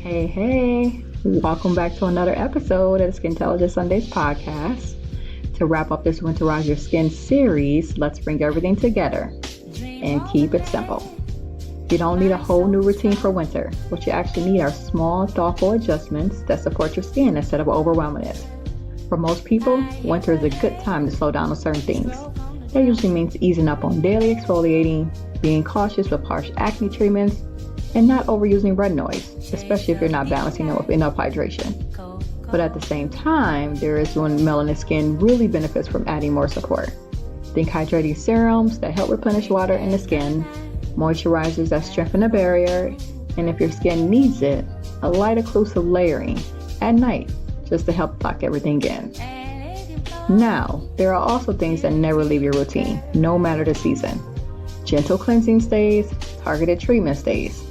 Hey, welcome back to another episode of the Skintelligent Sundays podcast. To wrap up this Winterize Your Skin series, let's bring everything together and keep it simple. You don't need a whole new routine for winter. What you actually need are small, thoughtful adjustments that support your skin instead of overwhelming it. For most people, winter is a good time to slow down on certain things. That usually means easing up on daily exfoliating, being cautious with harsh acne treatments, and not overusing retinoids, especially if you're not balancing it with enough hydration. But at the same time, there is when melanin skin really benefits from adding more support. Think hydrating serums that help replenish water in the skin, moisturizers that strengthen the barrier, and if your skin needs it, a light occlusive layering at night just to help lock everything in. Now, there are also things that never leave your routine, no matter the season. Gentle cleansing stays, targeted treatment stays,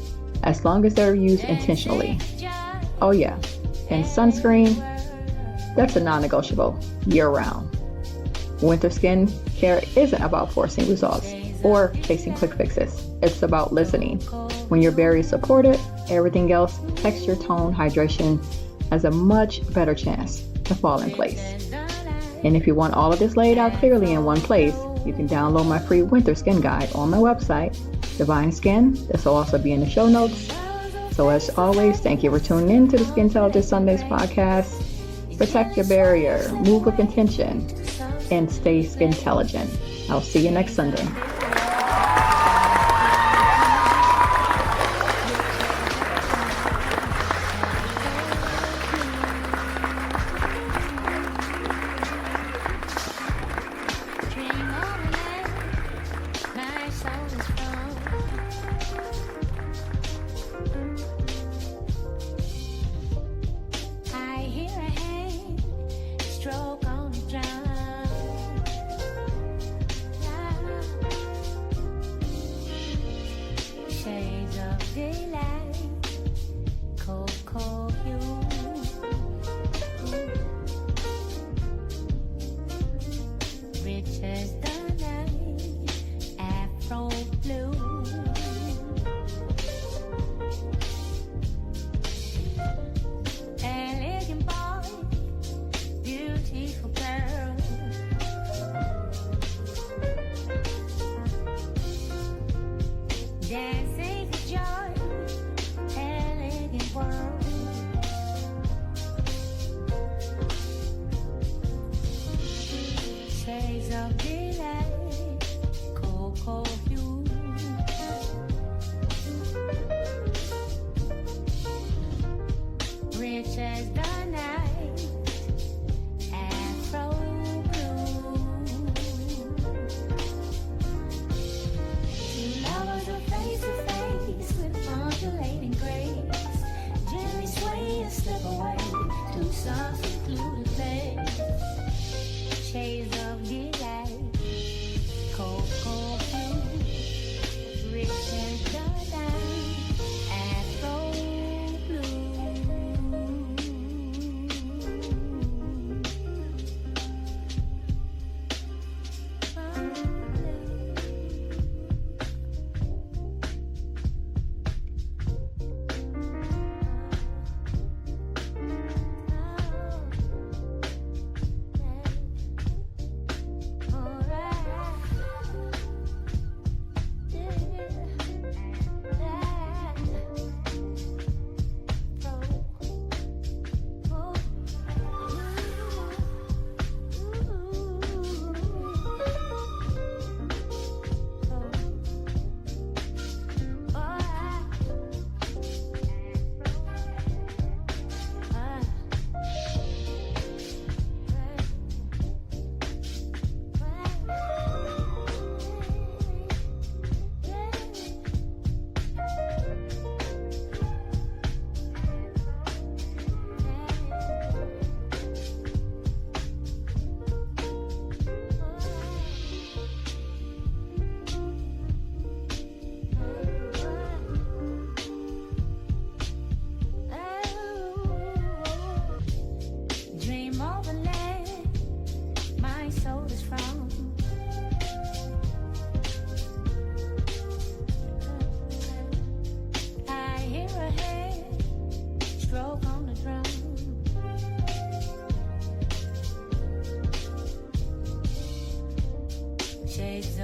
as long as they're used intentionally. Oh yeah, and sunscreen, that's a non-negotiable year-round. Winter skin care isn't about forcing results or chasing quick fixes. It's about listening. When your barrier is supported, everything else, texture, tone, hydration, has a much better chance to fall in place. And if you want all of this laid out clearly in one place, you can download my free winter skin guide on my website, Divine Skin. This will also be in the show notes. So as always, thank you for tuning in to the Skintelligent Sundays podcast. Protect your barrier, move with intention, and stay skintelligent. I'll see you next Sunday.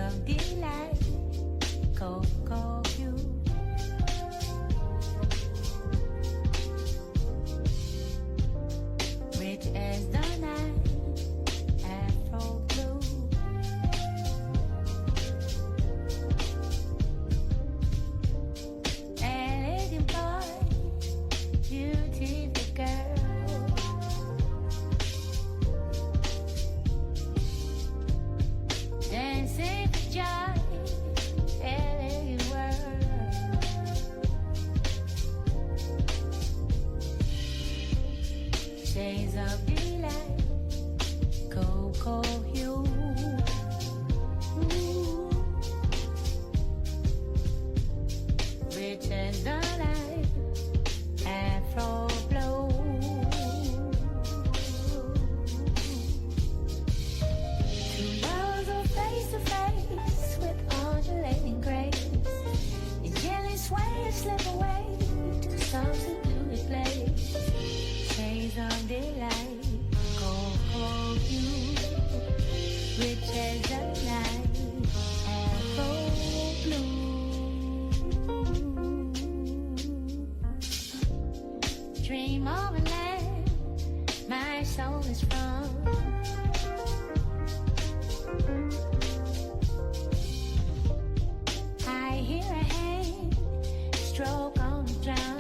of delight, cocoa hue. Rich as the night, afro blue. Elegant boy, beautiful girl. Dancing for joy, elegant world. Shades of delight, cocoa hue. Ooh. Rich as the light, afro blow. Two lovers are face to face with undulating grace. The gently sway slip away to some secluded place. Shades of delight, cocoa hue. Rich as the night, afro blue. Dream of a land my soul is from. I hear a hand stroke on the drum.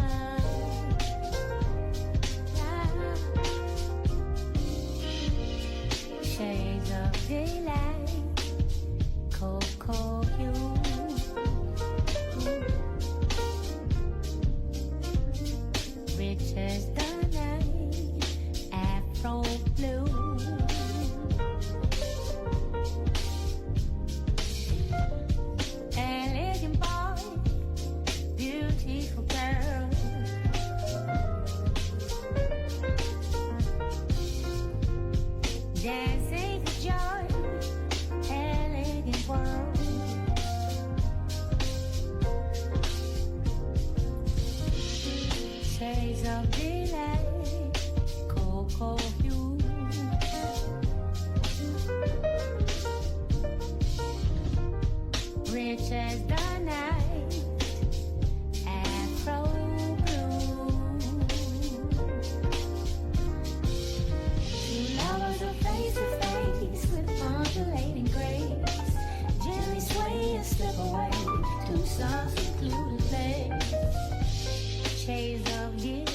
Shades of delight, cocoa hue. Rich as the night, afro blue. Elegant boy, beautiful girl. Dancing for joy, elegant world. Shades of delight, cocoa hue. Rich as the night, afro blue. Two lovers are face to face with undulating grace. Gently sway and slip away to some secluded place. Shades of delight.